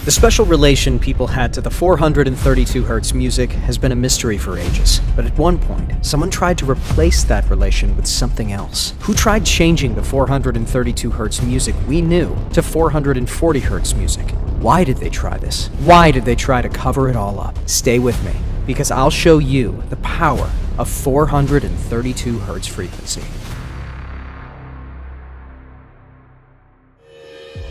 The special relation people had to the 432 Hz music has been a mystery for ages, but at one point, someone tried to replace that relation with something else. Who tried changing the 432 Hz music we knew to 440 Hz music? Why did they try this? Why did they try to cover it all up? Stay with me, because I'll show you the power of 432 Hz frequency.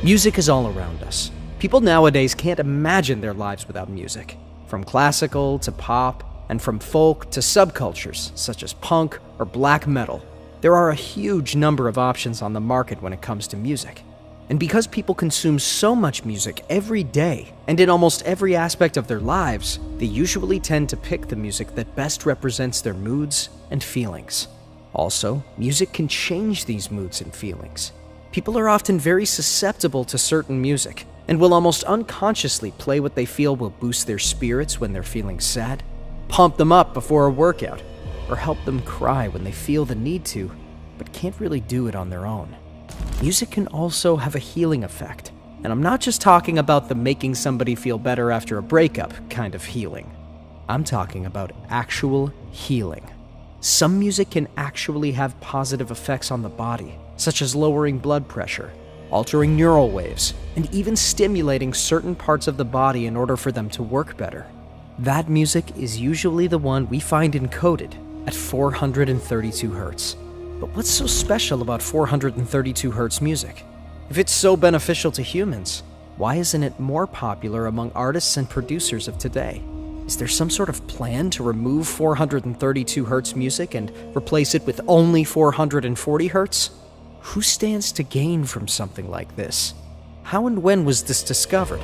Music is all around us. People nowadays can't imagine their lives without music. From classical to pop, and from folk to subcultures such as punk or black metal, there are a huge number of options on the market when it comes to music. And because people consume so much music every day, and in almost every aspect of their lives, they usually tend to pick the music that best represents their moods and feelings. Also, music can change these moods and feelings. People are often very susceptible to certain music, and will almost unconsciously play what they feel will boost their spirits when they're feeling sad, pump them up before a workout, or help them cry when they feel the need to, but can't really do it on their own. Music can also have a healing effect, and I'm not just talking about the making somebody feel better after a breakup kind of healing. I'm talking about actual healing. Some music can actually have positive effects on the body, such as lowering blood pressure, altering neural waves, and even stimulating certain parts of the body in order for them to work better. That music is usually the one we find encoded at 432 Hz. But what's so special about 432 Hz music? If it's so beneficial to humans, why isn't it more popular among artists and producers of today? Is there some sort of plan to remove 432 Hz music and replace it with only 440 Hz? Who stands to gain from something like this? How and when was this discovered?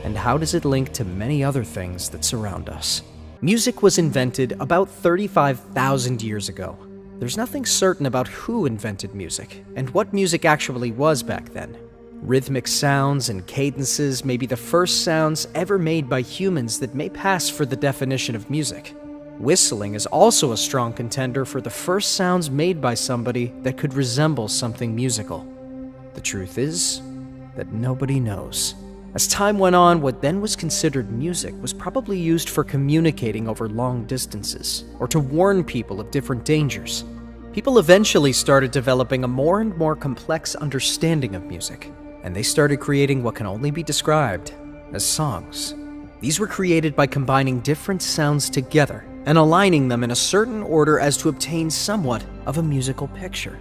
And how does it link to many other things that surround us? Music was invented about 35,000 years ago. There's nothing certain about who invented music, and what music actually was back then. Rhythmic sounds and cadences may be the first sounds ever made by humans that may pass for the definition of music. Whistling is also a strong contender for the first sounds made by somebody that could resemble something musical. The truth is that nobody knows. As time went on, what then was considered music was probably used for communicating over long distances, or to warn people of different dangers. People eventually started developing a more and more complex understanding of music, and they started creating what can only be described as songs. These were created by combining different sounds together and aligning them in a certain order as to obtain somewhat of a musical picture.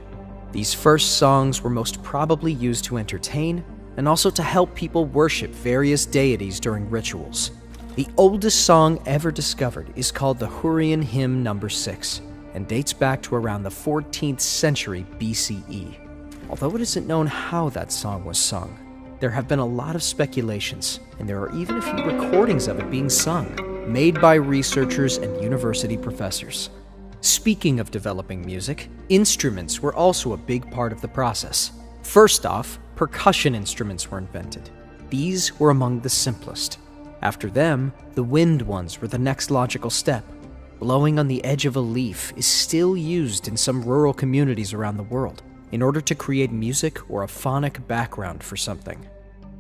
These first songs were most probably used to entertain and also to help people worship various deities during rituals. The oldest song ever discovered is called the Hurrian Hymn No. 6 and dates back to around the 14th century BCE. Although it isn't known how that song was sung, there have been a lot of speculations, and there are even a few recordings of it being sung, made by researchers and university professors. Speaking of developing music, instruments were also a big part of the process. First off, percussion instruments were invented. These were among the simplest. After them, the wind ones were the next logical step. Blowing on the edge of a leaf is still used in some rural communities around the world in order to create music or a phonic background for something.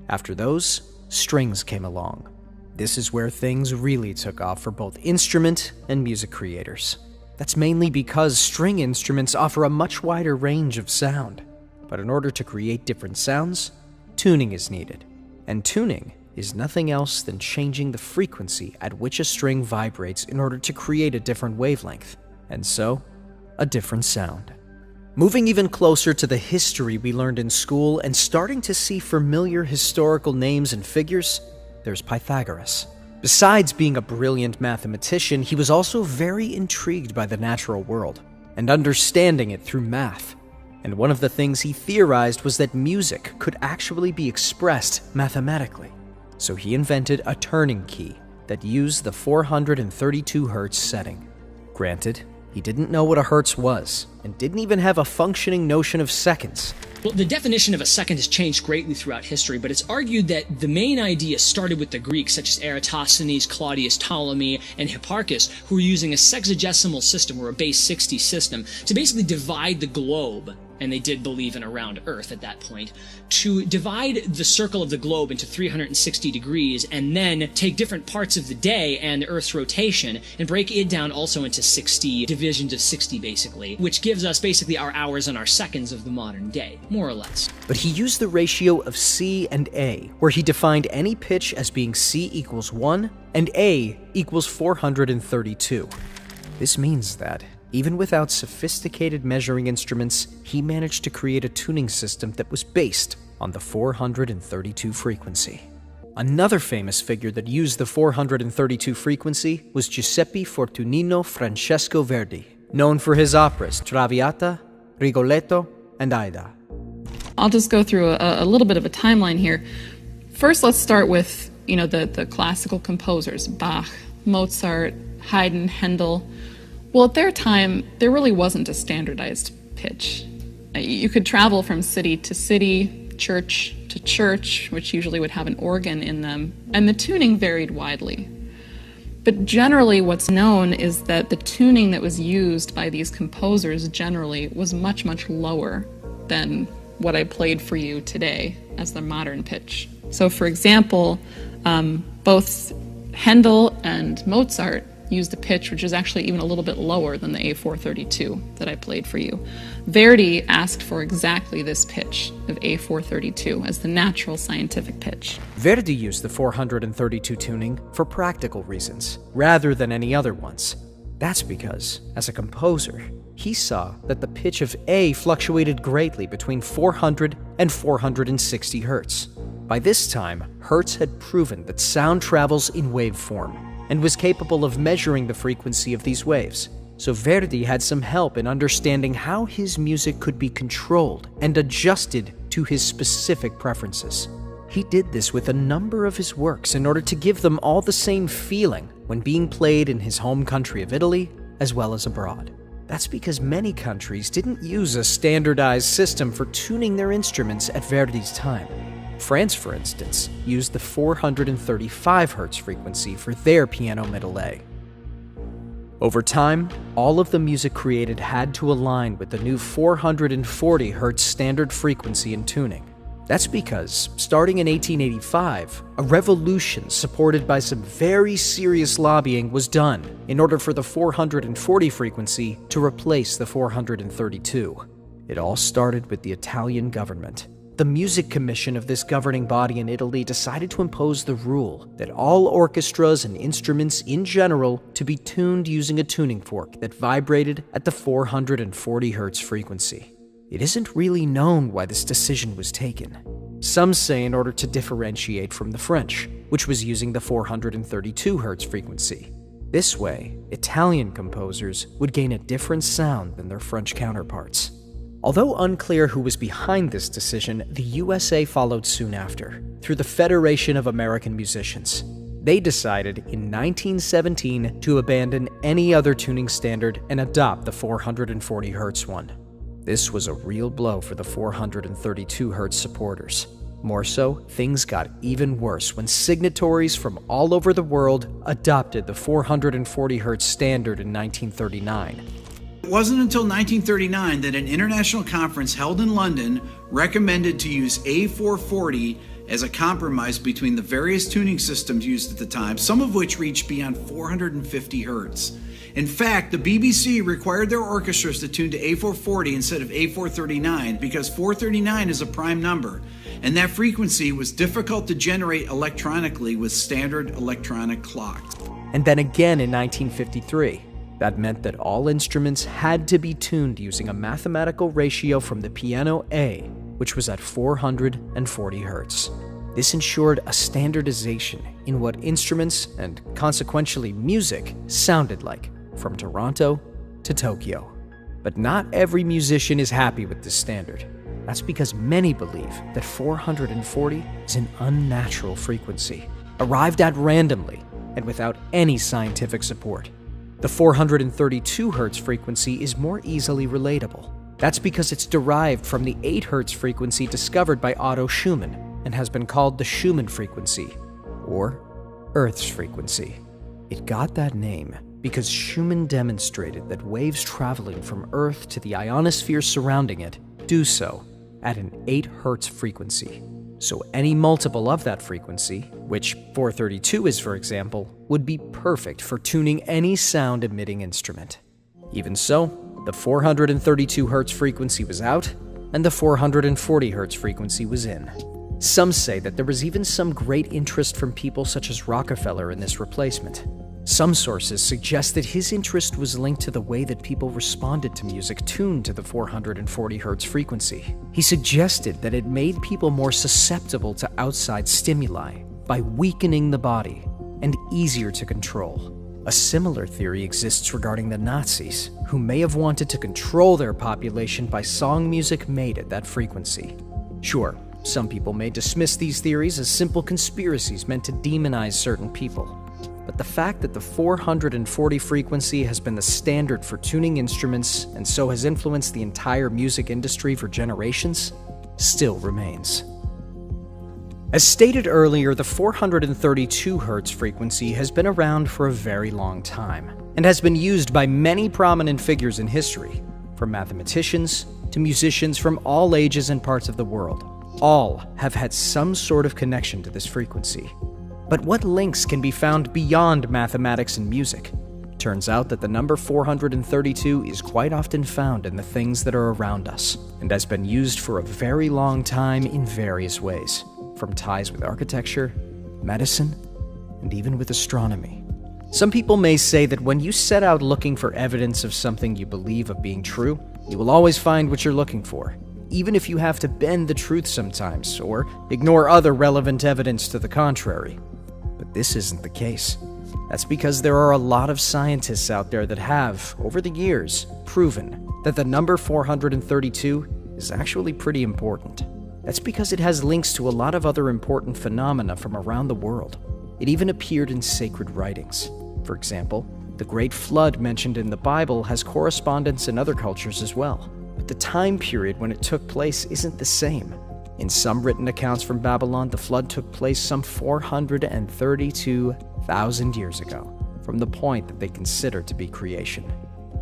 After those, strings came along. This is where things really took off for both instrument and music creators. That's mainly because string instruments offer a much wider range of sound. But in order to create different sounds, tuning is needed. And tuning is nothing else than changing the frequency at which a string vibrates in order to create a different wavelength, and so, a different sound. Moving even closer to the history we learned in school and starting to see familiar historical names and figures, there's Pythagoras. Besides being a brilliant mathematician, he was also very intrigued by the natural world and understanding it through math. And one of the things he theorized was that music could actually be expressed mathematically. So he invented a turning key that used the 432 Hz setting. Granted, he didn't know what a hertz was, and didn't even have a functioning notion of seconds. Well, the definition of a second has changed greatly throughout history, but it's argued that the main idea started with the Greeks, such as Eratosthenes, Claudius Ptolemy, and Hipparchus, who were using a sexagesimal system, or a base 60 system, to basically divide the globe and they did believe in a round Earth at that point, to divide the circle of the globe into 360 degrees and then take different parts of the day and the Earth's rotation and break it down also into 60 divisions of 60 basically, which gives us basically our hours and our seconds of the modern day, more or less. But he used the ratio of C and A, where he defined any pitch as being C equals 1 and A equals 432. This means that, even without sophisticated measuring instruments, he managed to create a tuning system that was based on the 432 frequency. Another famous figure that used the 432 frequency was Giuseppe Fortunino Francesco Verdi, known for his operas Traviata, Rigoletto, and Aida. I'll just go through a little bit of a timeline here. First, let's start with, the classical composers, Bach, Mozart, Haydn, Handel. Well, at their time, there really wasn't a standardized pitch. You could travel from city to city, church to church, which usually would have an organ in them, and the tuning varied widely. But generally what's known is that the tuning that was used by these composers generally was much, much lower than what I played for you today as the modern pitch. So for example, both Handel and Mozart used a pitch which is actually even a little bit lower than the A432 that I played for you. Verdi asked for exactly this pitch of A432 as the natural scientific pitch. Verdi used the 432 tuning for practical reasons, rather than any other ones. That's because, as a composer, he saw that the pitch of A fluctuated greatly between 400 and 460 hertz. By this time, Hertz had proven that sound travels in waveform and was capable of measuring the frequency of these waves. So Verdi had some help in understanding how his music could be controlled and adjusted to his specific preferences. He did this with a number of his works in order to give them all the same feeling when being played in his home country of Italy as well as abroad. That's because many countries didn't use a standardized system for tuning their instruments at Verdi's time. France, for instance, used the 435 Hz frequency for their piano middle A. Over time, all of the music created had to align with the new 440 Hz standard frequency in tuning. That's because, starting in 1885, a revolution supported by some very serious lobbying was done in order for the 440 frequency to replace the 432. It all started with the Italian government. The Music Commission of this governing body in Italy decided to impose the rule that all orchestras and instruments in general to be tuned using a tuning fork that vibrated at the 440 Hz frequency. It isn't really known why this decision was taken. Some say in order to differentiate from the French, which was using the 432 Hz frequency. This way, Italian composers would gain a different sound than their French counterparts. Although unclear who was behind this decision, the USA followed soon after, through the Federation of American Musicians. They decided in 1917 to abandon any other tuning standard and adopt the 440 Hz one. This was a real blow for the 432 Hz supporters. More so, things got even worse when signatories from all over the world adopted the 440 Hz standard in 1939. It wasn't until 1939 that an international conference held in London recommended to use A440 as a compromise between the various tuning systems used at the time, some of which reached beyond 450 Hertz. In fact, the BBC required their orchestras to tune to A440 instead of A439 because 439 is a prime number, and that frequency was difficult to generate electronically with standard electronic clocks. And then again in 1953. That meant that all instruments had to be tuned using a mathematical ratio from the piano A, which was at 440 Hz. This ensured a standardization in what instruments, and consequentially music, sounded like, from Toronto to Tokyo. But not every musician is happy with this standard. That's because many believe that 440 is an unnatural frequency, arrived at randomly and without any scientific support. The 432 Hz frequency is more easily relatable. That's because it's derived from the 8 Hz frequency discovered by Otto Schumann and has been called the Schumann frequency, or Earth's frequency. It got that name because Schumann demonstrated that waves traveling from Earth to the ionosphere surrounding it do so at an 8 Hz frequency. So any multiple of that frequency, which 432 is for example, would be perfect for tuning any sound-emitting instrument. Even so, the 432 Hz frequency was out, and the 440 Hz frequency was in. Some say that there was even some great interest from people such as Rockefeller in this replacement. Some sources suggest that his interest was linked to the way that people responded to music tuned to the 440 Hz frequency. He suggested that it made people more susceptible to outside stimuli by weakening the body and easier to control. A similar theory exists regarding the Nazis, who may have wanted to control their population by song music made at that frequency. Sure, some people may dismiss these theories as simple conspiracies meant to demonize certain people. But the fact that the 440 frequency has been the standard for tuning instruments and so has influenced the entire music industry for generations still remains. As stated earlier, the 432 Hz frequency has been around for a very long time and has been used by many prominent figures in history, from mathematicians to musicians from all ages and parts of the world. All have had some sort of connection to this frequency. But what links can be found beyond mathematics and music? Turns out that the number 432 is quite often found in the things that are around us, and has been used for a very long time in various ways, from ties with architecture, medicine, and even with astronomy. Some people may say that when you set out looking for evidence of something you believe of being true, you will always find what you're looking for, even if you have to bend the truth sometimes, or ignore other relevant evidence to the contrary. But this isn't the case. That's because there are a lot of scientists out there that have, over the years, proven that the number 432 is actually pretty important. That's because it has links to a lot of other important phenomena from around the world. It even appeared in sacred writings. For example, the Great Flood mentioned in the Bible has correspondence in other cultures as well. But the time period when it took place isn't the same. In some written accounts from Babylon, the flood took place some 432,000 years ago, from the point that they consider to be creation.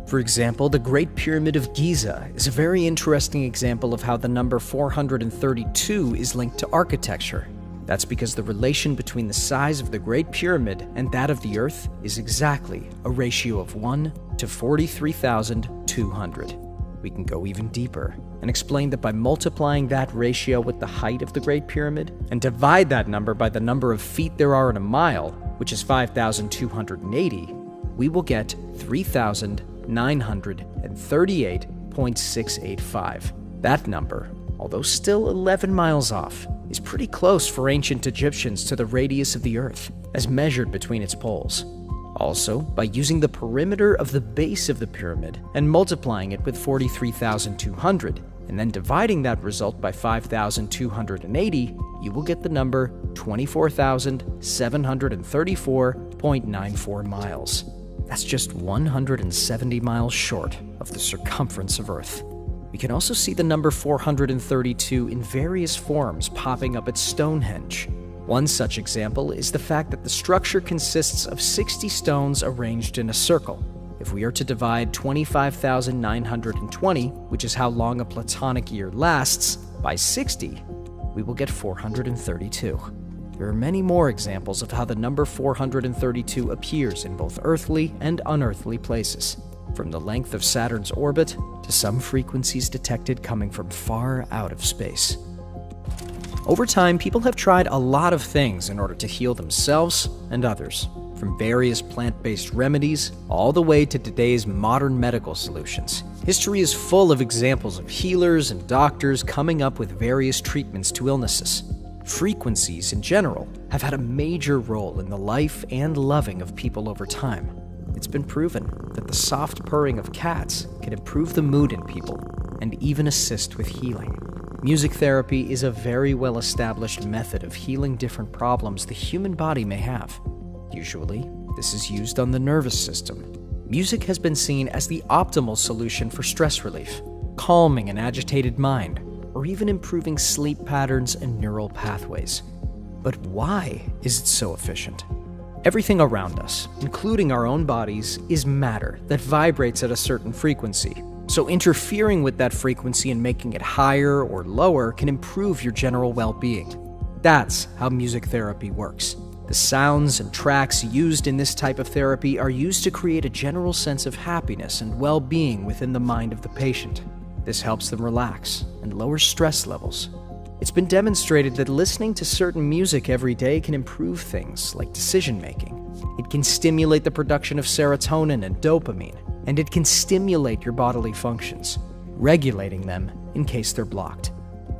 For example, the Great Pyramid of Giza is a very interesting example of how the number 432 is linked to architecture. That's because the relation between the size of the Great Pyramid and that of the Earth is exactly a ratio of 1 to 43,200. We can go even deeper and explain that by multiplying that ratio with the height of the Great Pyramid and divide that number by the number of feet there are in a mile, which is 5,280, we will get 3,938.685. That number, although still 11 miles off, is pretty close for ancient Egyptians to the radius of the Earth, as measured between its poles. Also, by using the perimeter of the base of the pyramid and multiplying it with 43,200, and then dividing that result by 5,280, you will get the number 24,734.94 miles. That's just 170 miles short of the circumference of Earth. We can also see the number 432 in various forms popping up at Stonehenge. One such example is the fact that the structure consists of 60 stones arranged in a circle. If we are to divide 25,920, which is how long a Platonic year lasts, by 60, we will get 432. There are many more examples of how the number 432 appears in both earthly and unearthly places, from the length of Saturn's orbit to some frequencies detected coming from far out of space. Over time, people have tried a lot of things in order to heal themselves and others, from various plant-based remedies all the way to today's modern medical solutions. History is full of examples of healers and doctors coming up with various treatments to illnesses. Frequencies, in general, have had a major role in the life and loving of people over time. It's been proven that the soft purring of cats can improve the mood in people and even assist with healing. Music therapy is a very well-established method of healing different problems the human body may have. Usually, this is used on the nervous system. Music has been seen as the optimal solution for stress relief, calming an agitated mind, or even improving sleep patterns and neural pathways. But why is it so efficient? Everything around us, including our own bodies, is matter that vibrates at a certain frequency. So interfering with that frequency and making it higher or lower can improve your general well-being. That's how music therapy works. The sounds and tracks used in this type of therapy are used to create a general sense of happiness and well-being within the mind of the patient. This helps them relax and lower stress levels. It's been demonstrated that listening to certain music every day can improve things like decision-making. It can stimulate the production of serotonin and dopamine, and it can stimulate your bodily functions, regulating them in case they're blocked.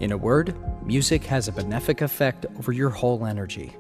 In a word, music has a benefic effect over your whole energy.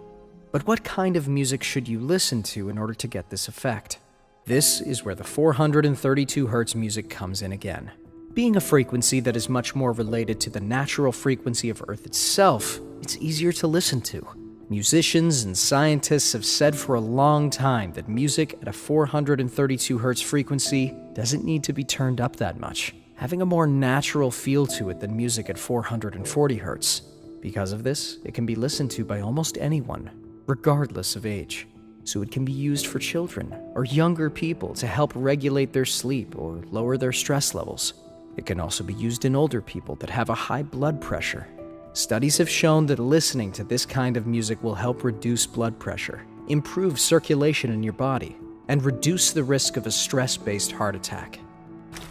But what kind of music should you listen to in order to get this effect? This is where the 432 Hz music comes in again. Being a frequency that is much more related to the natural frequency of Earth itself, it's easier to listen to. Musicians and scientists have said for a long time that music at a 432 Hz frequency doesn't need to be turned up that much, having a more natural feel to it than music at 440 Hz. Because of this, it can be listened to by almost anyone, regardless of age. So it can be used for children or younger people to help regulate their sleep or lower their stress levels. It can also be used in older people that have a high blood pressure. Studies have shown that listening to this kind of music will help reduce blood pressure, improve circulation in your body, and reduce the risk of a stress-based heart attack.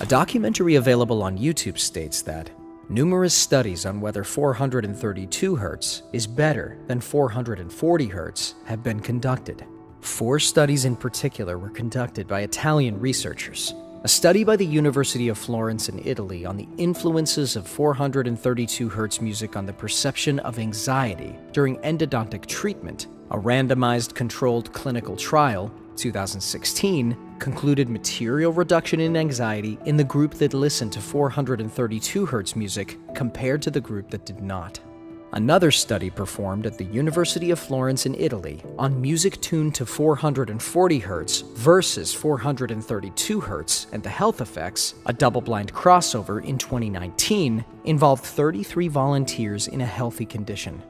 A documentary available on YouTube states that numerous studies on whether 432 Hz is better than 440 Hz have been conducted. 4 studies in particular were conducted by Italian researchers. A study by the University of Florence in Italy on the influences of 432 Hz music on the perception of anxiety during endodontic treatment, a randomized controlled clinical trial, 2016, concluded material reduction in anxiety in the group that listened to 432 Hz music compared to the group that did not. Another study performed at the University of Florence in Italy on music tuned to 440 Hz versus 432 Hz and the health effects, a double-blind crossover in 2019, involved 33 volunteers in a healthy condition.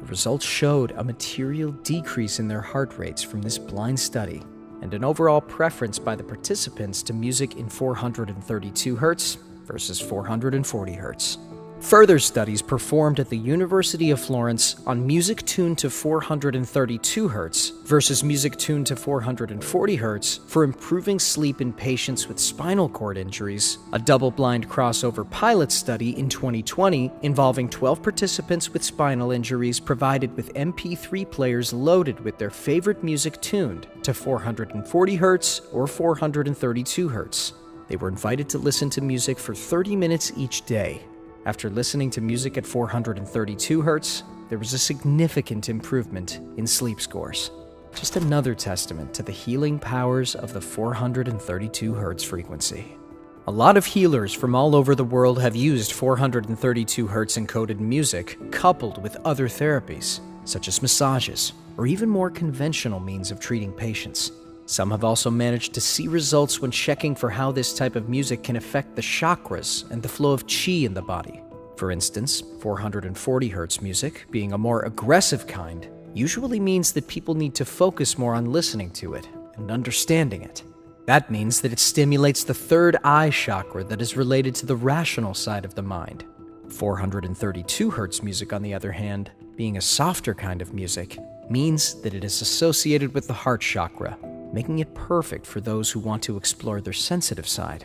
The results showed a material decrease in their heart rates from this blind study, and an overall preference by the participants to music in 432 Hz versus 440 Hz. Further studies performed at the University of Florence on music tuned to 432 Hz versus music tuned to 440 Hz for improving sleep in patients with spinal cord injuries, a double-blind crossover pilot study in 2020 involving 12 participants with spinal injuries provided with MP3 players loaded with their favorite music tuned to 440 Hz or 432 Hz. They were invited to listen to music for 30 minutes each day. After listening to music at 432 Hz, there was a significant improvement in sleep scores. Just another testament to the healing powers of the 432 Hz frequency. A lot of healers from all over the world have used 432 Hz encoded music coupled with other therapies, such as massages, or even more conventional means of treating patients. Some have also managed to see results when checking for how this type of music can affect the chakras and the flow of qi in the body. For instance, 440 Hz music, being a more aggressive kind, usually means that people need to focus more on listening to it and understanding it. That means that it stimulates the third eye chakra that is related to the rational side of the mind. 432 Hz music, on the other hand, being a softer kind of music, means that it is associated with the heart chakra, making it perfect for those who want to explore their sensitive side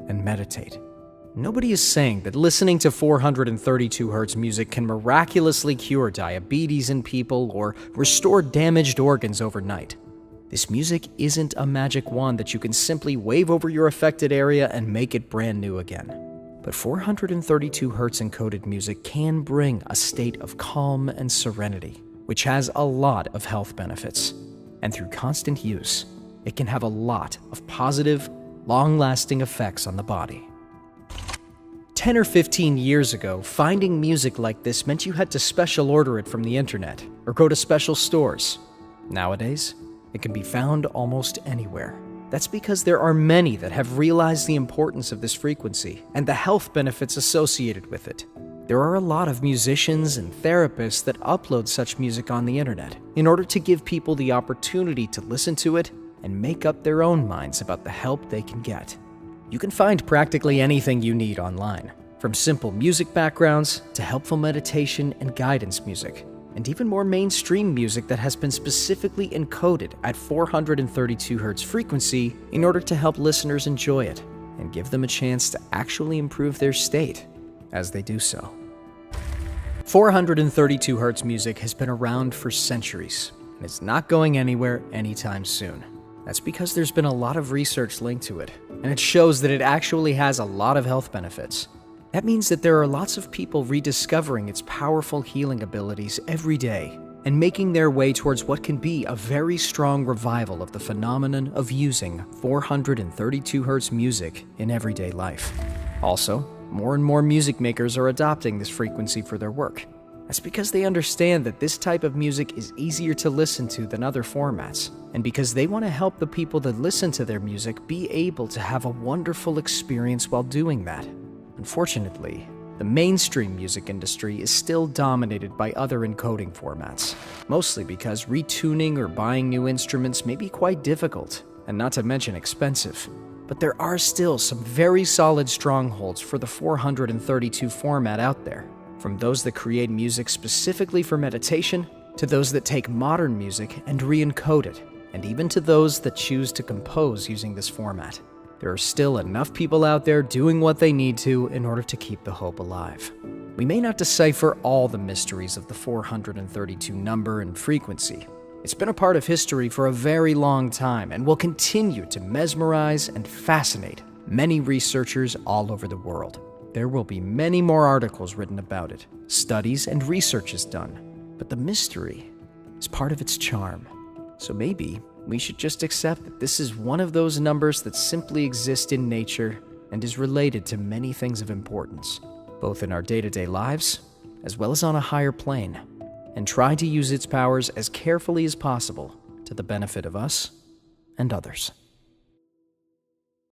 and meditate. Nobody is saying that listening to 432 Hz music can miraculously cure diabetes in people or restore damaged organs overnight. This music isn't a magic wand that you can simply wave over your affected area and make it brand new again. But 432 Hz encoded music can bring a state of calm and serenity, which has a lot of health benefits. And through constant use, it can have a lot of positive, long-lasting effects on the body. 10 or 15 years ago, finding music like this meant you had to special order it from the internet or go to special stores. Nowadays, it can be found almost anywhere. That's because there are many that have realized the importance of this frequency and the health benefits associated with it. There are a lot of musicians and therapists that upload such music on the internet in order to give people the opportunity to listen to it and make up their own minds about the help they can get. You can find practically anything you need online, from simple music backgrounds to helpful meditation and guidance music, and even more mainstream music that has been specifically encoded at 432 Hz frequency in order to help listeners enjoy it and give them a chance to actually improve their state as they do so. 432 Hz music has been around for centuries, and it's not going anywhere anytime soon. That's because there's been a lot of research linked to it, and it shows that it actually has a lot of health benefits. That means that there are lots of people rediscovering its powerful healing abilities every day and making their way towards what can be a very strong revival of the phenomenon of using 432 Hz music in everyday life. Also, more and more music makers are adopting this frequency for their work. That's because they understand that this type of music is easier to listen to than other formats, and because they want to help the people that listen to their music be able to have a wonderful experience while doing that. Unfortunately, the mainstream music industry is still dominated by other encoding formats, mostly because retuning or buying new instruments may be quite difficult, and not to mention expensive. But there are still some very solid strongholds for the 432 format out there, from those that create music specifically for meditation, to those that take modern music and re-encode it, and even to those that choose to compose using this format. There are still enough people out there doing what they need to in order to keep the hope alive. We may not decipher all the mysteries of the 432 number and frequency. It's been a part of history for a very long time and will continue to mesmerize and fascinate many researchers all over the world. There will be many more articles written about it, studies and research is done, but the mystery is part of its charm. So maybe we should just accept that this is one of those numbers that simply exist in nature and is related to many things of importance, both in our day-to-day lives as well as on a higher plane, and try to use its powers as carefully as possible to the benefit of us and others.